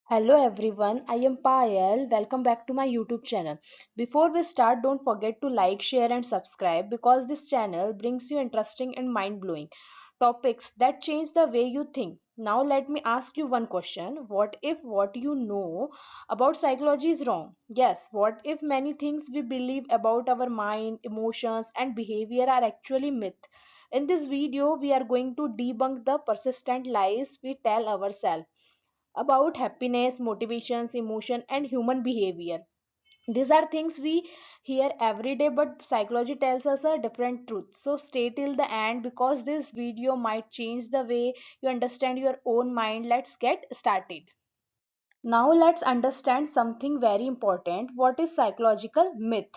Hello everyone, I am Payal. Welcome back to my YouTube channel. Before we start, don't forget to like, share, and subscribe because this channel brings you interesting and mind blowing topics that change the way you think. Now, let me ask you one question. What if what you know about psychology is wrong? Yes, what if many things we believe about our mind, emotions, and behavior are actually myth? In this video, we are going to debunk the persistent lies we tell ourselves about happiness, motivations, emotion, and human behavior. These are things we hear every day, but psychology tells us a different truth. So stay till the end because this video might change the way you understand your own mind. Let's get started. Now let's understand something very important. What is psychological myth?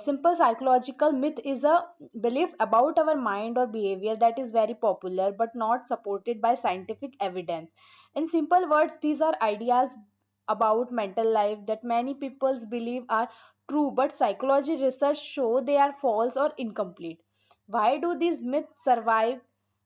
Simple psychological myth is a belief about our mind or behavior that is very popular but not supported by scientific evidence. In simple words, these are ideas about mental life that many people believe are true, but psychology research show they are false or incomplete. Why do these myths survive?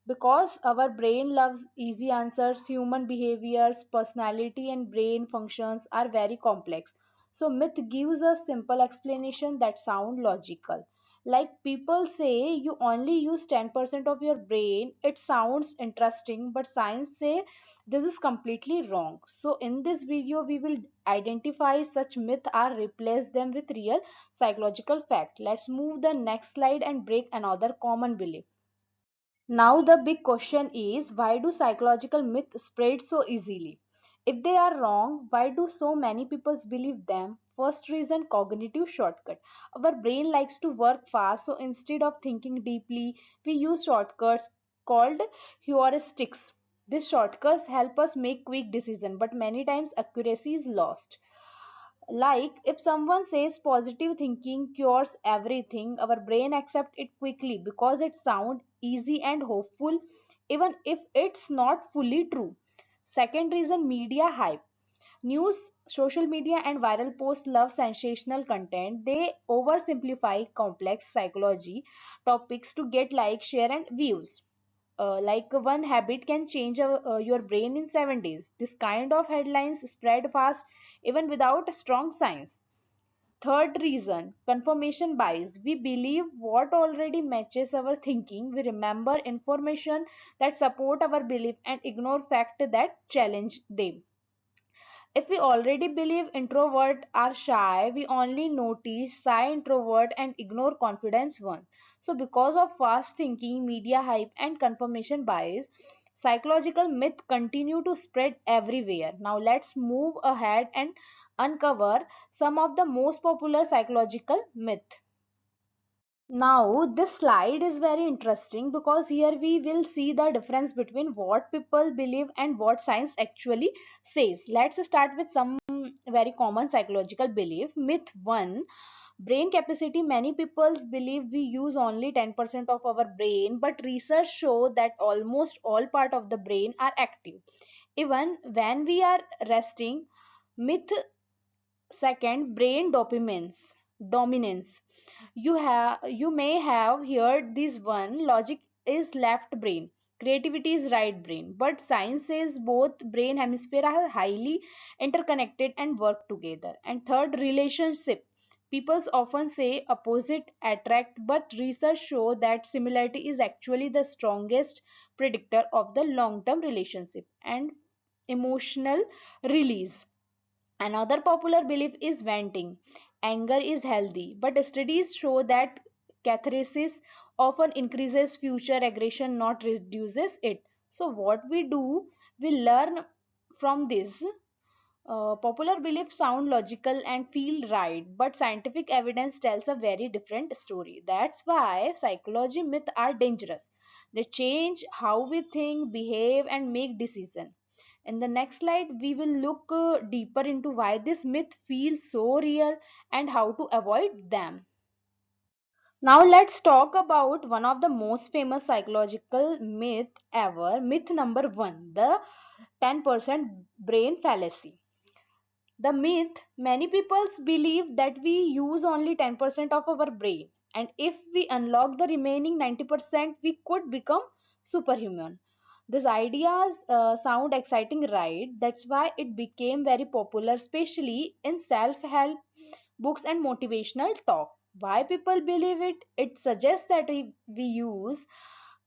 Because our brain loves easy answers. Human behaviors, personality, and brain functions are very complex, so myth gives us simple explanation that sound logical. Like people say you only use 10% of your brain. It sounds interesting, but science say this is completely wrong. So in this video we will identify such myth or replace them with real psychological fact. Let's move the next slide and break another common belief. Now the big question is, why do psychological myths spread so easily? If they are wrong, why do so many people believe them? First reason, cognitive shortcut. Our brain likes to work fast, so instead of thinking deeply, we use shortcuts called heuristics. These shortcuts help us make quick decisions, but many times accuracy is lost. Like if someone says positive thinking cures everything, our brain accepts it quickly because it sounds easy and hopeful, even if it's not fully true. Second reason, media hype. News, social media, and viral posts love sensational content. They oversimplify complex psychology topics to get likes, share, and views. Like one habit can change your brain in 7 days. This kind of headlines spread fast even without strong science. Third reason, confirmation bias. We believe what already matches our thinking. We remember information that support our belief and ignore facts that challenge them. If we already believe introvert are shy, we only notice shy introvert and ignore confidence one. So because of fast thinking, media hype, and confirmation bias, psychological myth continue to spread everywhere. Now let's move ahead and uncover some of the most popular psychological myth. Now, this slide is very interesting because here we will see the difference between what people believe and what science actually says. Let's start with some very common psychological belief. Myth 1, brain capacity. Many people believe we use only 10% of our brain, but research show that almost all part of the brain are active even when we are resting. Myth second, brain dominance. You may have heard this one. Logic is left brain, creativity is right brain, but science says both brain hemisphere are highly interconnected and work together. And third, relationship. People often say opposite attract, but research show that similarity is actually the strongest predictor of the long term relationship. And emotional release. Another popular belief is venting. Anger is healthy, but studies show that catharsis often increases future aggression, not reduces it. So, what we do, we learn from this. Popular beliefs sound logical and feel right, but scientific evidence tells a very different story. That's why psychology myths are dangerous. They change how we think, behave, and make decisions. In the next slide, we will look deeper into why this myth feels so real and how to avoid them. Now let's talk about one of the most famous psychological myth ever. Myth number 1, the 10% brain fallacy. The myth, many people believe that we use only 10% of our brain, and if we unlock the remaining 90%, we could become superhuman. These ideas sound exciting, right? That's why it became very popular, especially in self help books and motivational talk. Why people believe it? It suggests that we use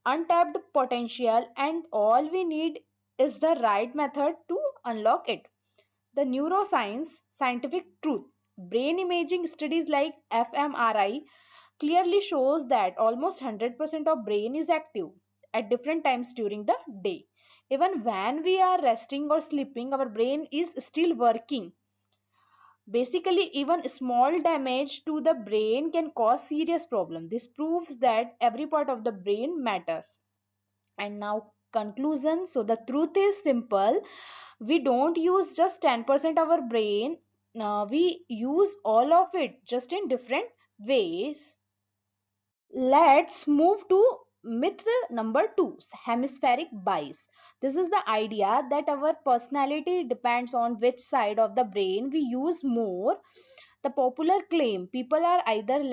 untapped potential and all we need is the right method to unlock it. The neuroscience, scientific truth. Brain imaging studies like fMRI clearly shows that almost 100% of brain is active at different times during the day. Even when we are resting or sleeping, our brain is still working. Basically, even small damage to the brain can cause serious problem. This proves that every part of the brain matters. And now conclusion. So the truth is simple. We don't use just 10% of our brain. We use all of it, just in different ways. Let's move to myth number two, hemispheric bias. This is the idea that our personality depends on which side of the brain we use more. The popular claim people are either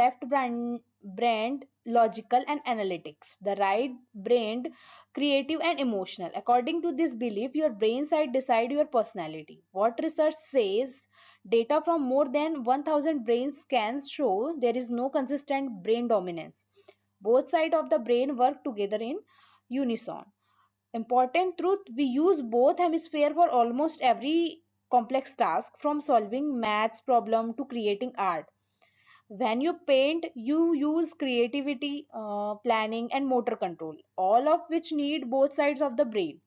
brained, logical and analytics, the right brained, creative and emotional. According to this belief, your brain side decide your personality. What research says, data from more than 1000 brain scans show there is no consistent brain dominance. Both sides of the brain work together in unison. Important truth, we use both hemisphere for almost every complex task, from solving maths problem to creating art. When you paint, you use creativity, planning and motor control, all of which need both sides of the brain.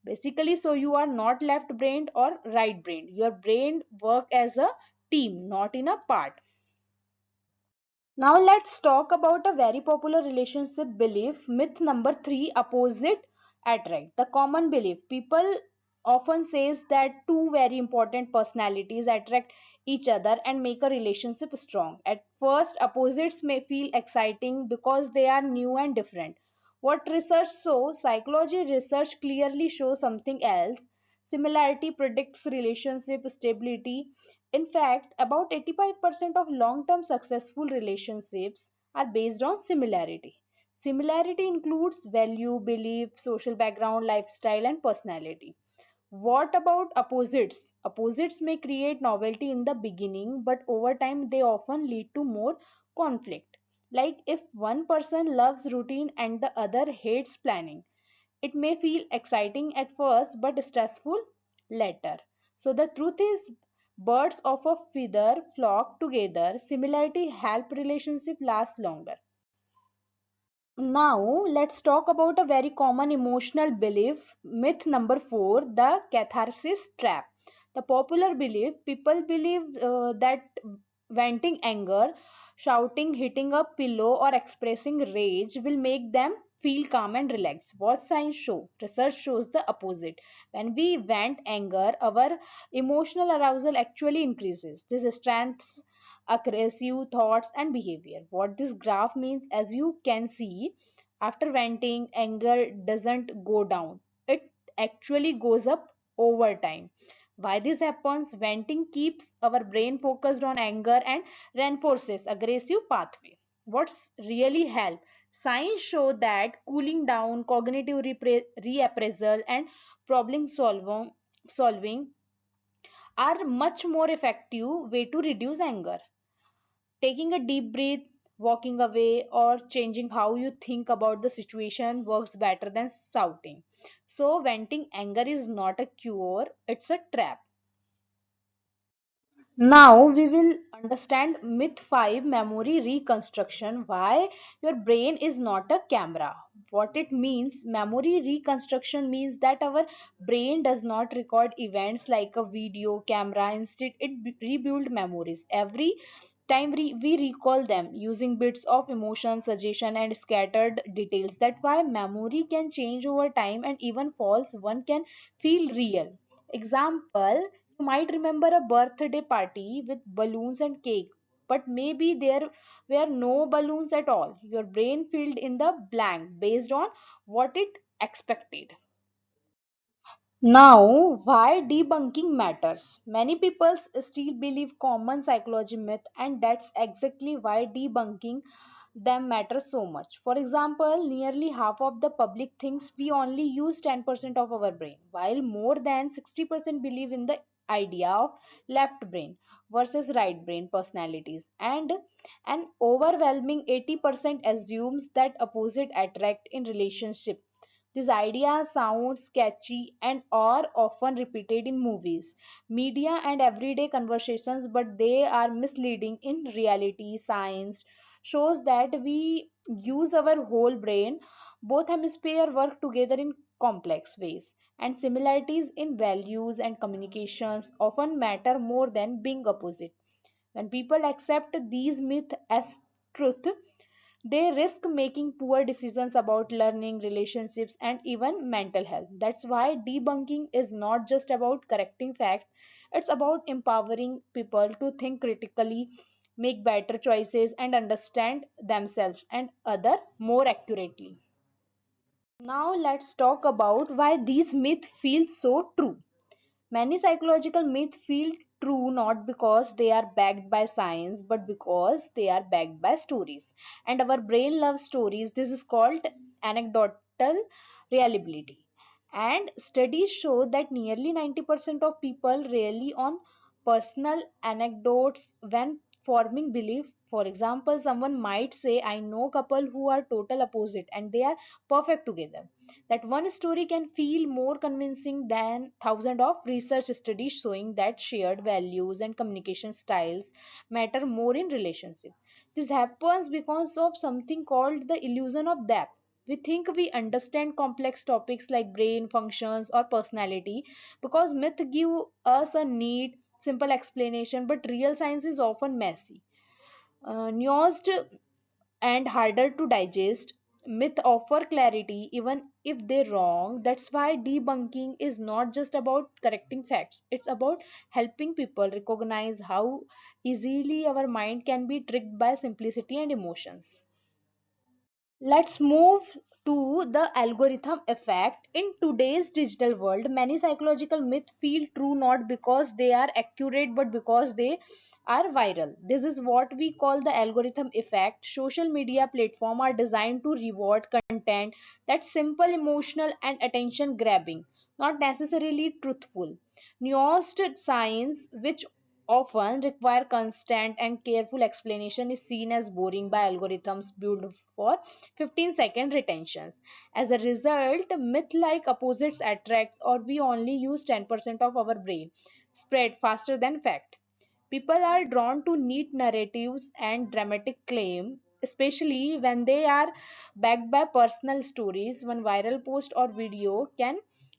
Basically, so you are not left brained or right brained. Your brain work as a team, not in a part. Now let's talk about a very popular relationship belief, myth number 3, opposite attract. The common belief, people often says that two very important personalities attract each other and make a relationship strong. At first, opposites may feel exciting because they are new and different. What research shows, psychology research clearly shows something else. Similarity predicts relationship stability. In fact, about 85% of long term successful relationships are based on similarity. Similarity includes value, belief, social background, lifestyle, and personality. What about opposites? Opposites may create novelty in the beginning, but over time they often lead to more conflict. Like if one person loves routine and the other hates planning, it may feel exciting at first but stressful later. So the truth is, birds of a feather flock together. Similarity help relationship last longer. Now let's talk about a very common emotional belief, myth number 4, the catharsis trap. The popular belief, people believe that venting anger, shouting, hitting a pillow or expressing rage will make them feel calm and relaxed. What science show? Research shows the opposite. When we vent anger, our emotional arousal actually increases. This strengthens aggressive thoughts and behavior. What this graph means, as you can see, after venting, anger doesn't go down, it actually goes up over time. Why this happens? Venting keeps our brain focused on anger and reinforces aggressive pathway. What's really help? Science show that cooling down, cognitive reappraisal and problem solving are much more effective way to reduce anger. Taking a deep breath, walking away, or changing how you think about the situation works better than shouting. So, venting anger is not a cure, it's a trap. Now we will understand myth 5, memory reconstruction. Why your brain is not a camera. What it means, memory reconstruction means that our brain does not record events like a video camera. Instead, it rebuild memories. Every time we recall them using bits of emotion, suggestion, and scattered details. That's why memory can change over time and even false one can feel real. Example, you might remember a birthday party with balloons and cake, but maybe there were no balloons at all. Your brain filled in the blank based on what it expected. Now, why debunking matters? Many people still believe common psychology myth, and that's exactly why debunking them matter so much. For example, nearly half of the public thinks we only use 10% of our brain, while more than 60% believe in the idea of left brain versus right brain personalities, and an overwhelming 80% assumes that opposite attract in relationship. This idea sounds catchy and are often repeated in movies, media, and everyday conversations, but they are misleading in reality. Science shows that we use our whole brain. Both hemispheres work together in complex ways, and similarities in values and communications often matter more than being opposite. When people accept these myths as truth, they risk making poor decisions about learning, relationships, and even mental health. That's why debunking is not just about correcting facts, it's about empowering people to think critically, make better choices, and understand themselves and other more accurately. Now let's talk about why these myths feel so true. Many psychological myths feel true not because they are backed by science but because they are backed by stories. And our brain loves stories. This is called anecdotal reliability. And studies show that nearly 90% of people rely on personal anecdotes when forming belief. For example, someone might say, I know couple who are total opposite and they are perfect together. That one story can feel more convincing than thousands of research studies showing that shared values and communication styles matter more in relationship. This happens because of something called the illusion of depth. We think we understand complex topics like brain functions or personality because myth give us a neat simple explanation, but real science is often messy, nuanced, and harder to digest. Myth offer clarity even if they're wrong. That's why debunking is not just about correcting facts, it's about helping people recognize how easily our mind can be tricked by simplicity and emotions. Let's move to the algorithm effect. In today's digital world, many psychological myths feel true not because they are accurate but because they are viral. This is what we call the algorithm effect. Social media platforms are designed to reward content that's simple, emotional, and attention grabbing, not necessarily truthful. Nuanced science, which often require constant and careful explanation, is seen as boring by algorithms built for 15-second retentions. As a result, myth like opposites attract or we only use 10% of our brain spread faster than fact. People are drawn to neat narratives and dramatic claim, especially when they are backed by personal stories. One viral post or video can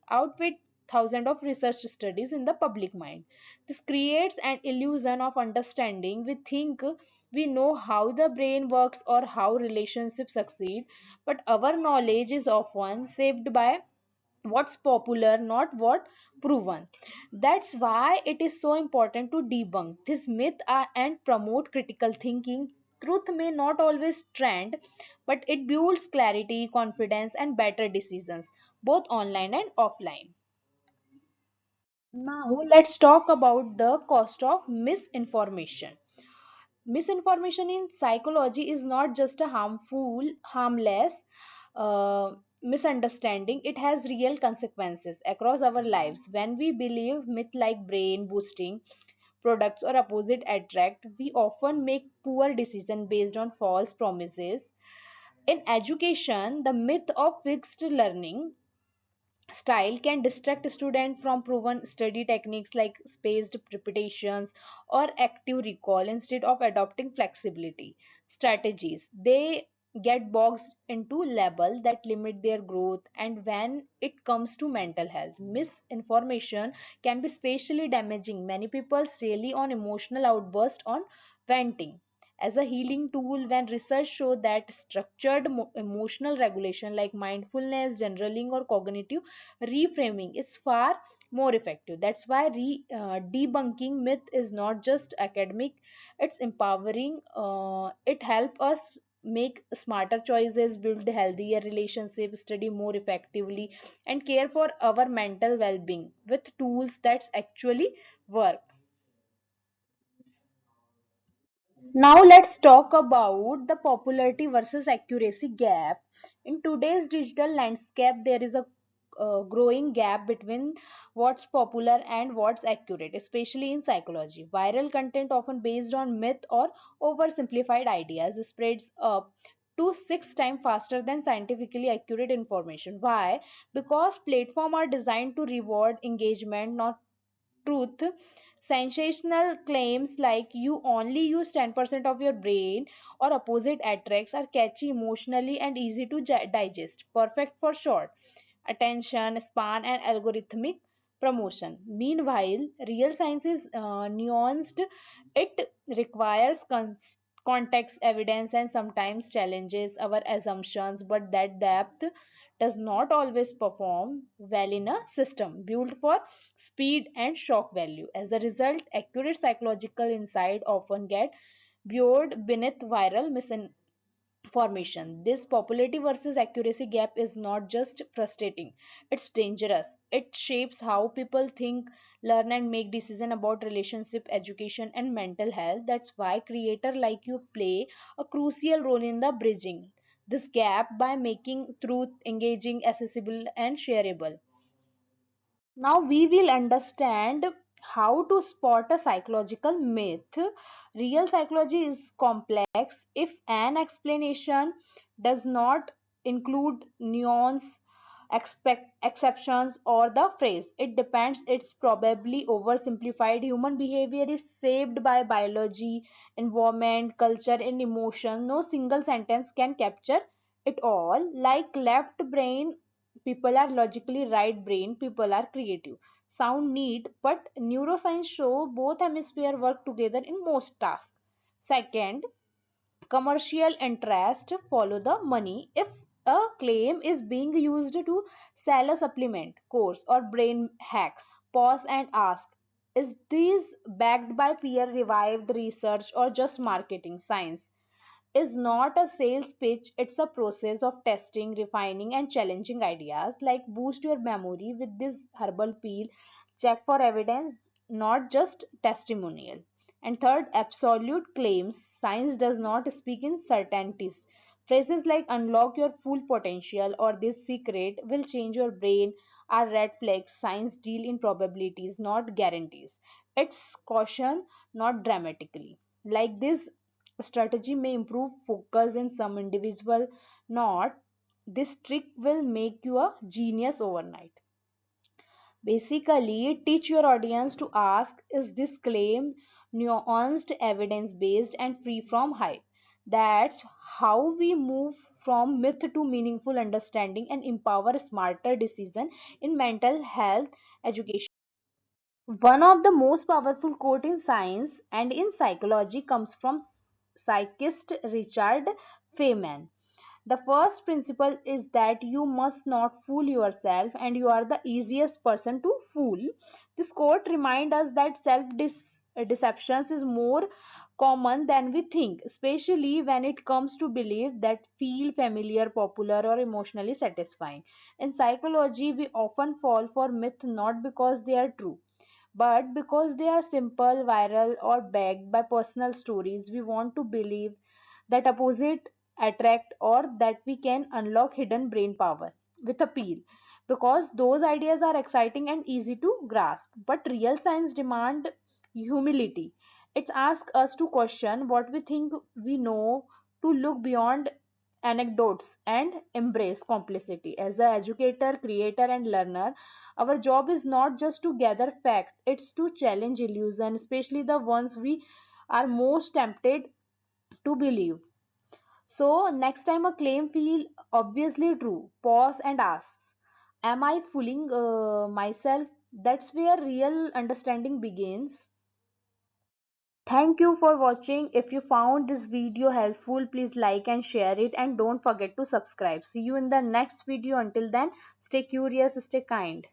outweigh thousands of research studies in the public mind. This creates an illusion of understanding. We think we know how the brain works or how relationships succeed, but our knowledge is often shaped by what's popular, not what proven. That's why it is so important to debunk this myth and promote critical thinking. Truth may not always trend, but it builds clarity, confidence, and better decisions, both online and offline. Now, let's talk about the cost of misinformation. Misinformation in psychology is not just a harmless misunderstanding. It has real consequences across our lives. When we believe myth like brain boosting products or opposite attract, we often make poor decisions based on false promises. In education, the myth of fixed learning style can distract students from proven study techniques like spaced repetitions or active recall. Instead of adopting flexibility strategies, they get boxed into labels that limit their growth. And when it comes to mental health, misinformation can be especially damaging. Many people rely on emotional outbursts on venting as a healing tool, when research show that structured emotional regulation like mindfulness, journaling, or cognitive reframing is far more effective. That's why debunking myth is not just academic, it's empowering. It helps us make smarter choices, build healthier relationships, study more effectively, and care for our mental well-being with tools that actually work. Now let's talk about the popularity versus accuracy gap. In today's digital landscape, there is a growing gap between what's popular and what's accurate, especially in psychology. Viral content, often based on myth or oversimplified ideas, spreads up to 6 times faster than scientifically accurate information. Why? Because platforms are designed to reward engagement, not truth. Sensational claims like you only use 10% of your brain or opposite attracts are catchy emotionally and easy to digest, perfect for short attention span and algorithmic promotion. Meanwhile, real science is nuanced. It requires context, evidence, and sometimes challenges our assumptions, but that depth does not always perform well in a system built for speed and shock value. As a result, accurate psychological insight often get buried beneath viral misinformation. This popularity versus accuracy gap is not just frustrating, it's dangerous. It shapes how people think, learn, and make decisions about relationship, education, and mental health. That's why creators like you play a crucial role in the bridging this gap by making truth engaging, accessible, and shareable. Now we will understand how to spot a psychological myth. Real psychology is complex. If an explanation does not include nuance, exceptions, or the phrase, it depends, it's probably oversimplified. Human behavior is shaped by biology, environment, culture, and emotion. No single sentence can capture it all. Like left brain people are logically, right brain people are creative. Sound neat, but neuroscience show both hemisphere work together in most tasks. Second, commercial interest follow the money. If a claim is being used to sell a supplement, course, or brain hack, pause and ask, is this backed by peer revived research or just marketing? Science is not a sales pitch, it's a process of testing, refining, and challenging ideas. Like boost your memory with this herbal peel, check for evidence, not just testimonial. And third, absolute claims. Science does not speak in certainties. Phrases like unlock your full potential or this secret will change your brain are red flags. Science deal in probabilities, not guarantees. It's caution, not dramatically. Like this strategy may improve focus in some individual, not this trick will make you a genius overnight. Basically, teach your audience to ask, is this claim nuanced, evidence based, and free from hype? That's how we move from myth to meaningful understanding and empower smarter decision in mental health education. One of the most powerful quote in science and in psychology comes from psychist Richard Feynman. The first principle is that you must not fool yourself and you are the easiest person to fool. This quote reminds us that deceptions is more common than we think, especially when it comes to belief that feel familiar, popular, or emotionally satisfying. In psychology, we often fall for myths not because they are true but because they are simple, viral, or backed by personal stories. We want to believe that opposite attract or that we can unlock hidden brain power with appeal because those ideas are exciting and easy to grasp. But real science demand humility. It asks us to question what we think we know, to look beyond anecdotes and embrace complexity. As an educator, creator, and learner, our job is not just to gather fact, it's to challenge illusion, especially the ones we are most tempted to believe. So next time a claim feel obviously true, pause and ask, am I fooling myself? That's where real understanding begins. Thank you for watching. If you found this video helpful, please like and share it and don't forget to subscribe. See you in the next video. Until then, stay curious, stay kind.